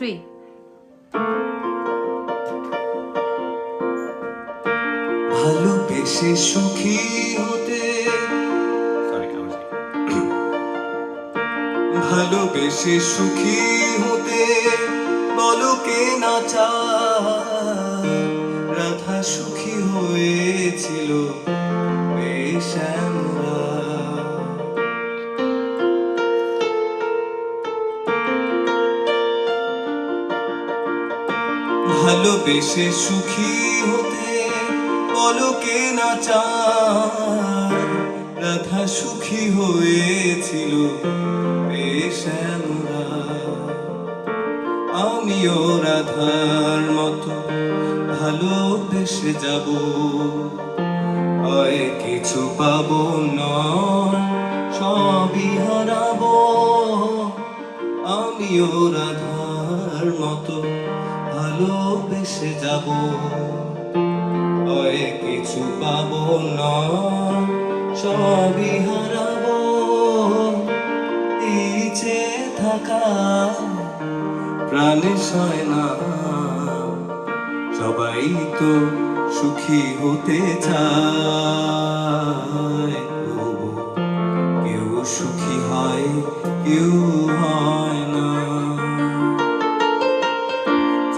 3 ভালোবেসে সুখী হতে ভালোবেসে সুখী হতে বলো কে না চায় রাধা সুখী হয়েছিল বেশ আমরা ভালোবেসে সুখী হতে বলো কে না চায় রাধা সুখী হয়েছিল বেশ আমরা আমিও রাধার মতো ভালোবেসে যাব হয় কিছু পাবো নয় সবই হারাবো আমিও রাধার মতো ভালোবেসে যাব হয় কিছু পাবো না সবই হারাবো ইচ্ছে থাকা প্রাণে সয় না সবাই তো সুখী হতে চায় তবু কেউ সুখী হয় কেউ হয় না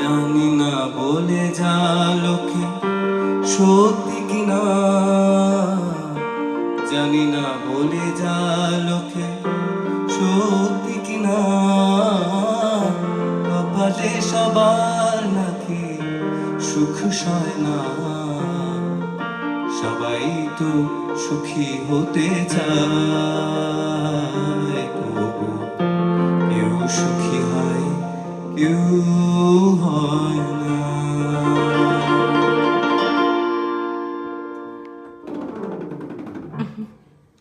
জানি না বলে যা লোকে সত্যি কিনা জানি না বলে যা লোকে সত্যি কিনা কপালে সবার নাকি সুখ সয় না সবাই তো সুখী হতে চায় তবু কেউ সুখী হয় কেউ হয়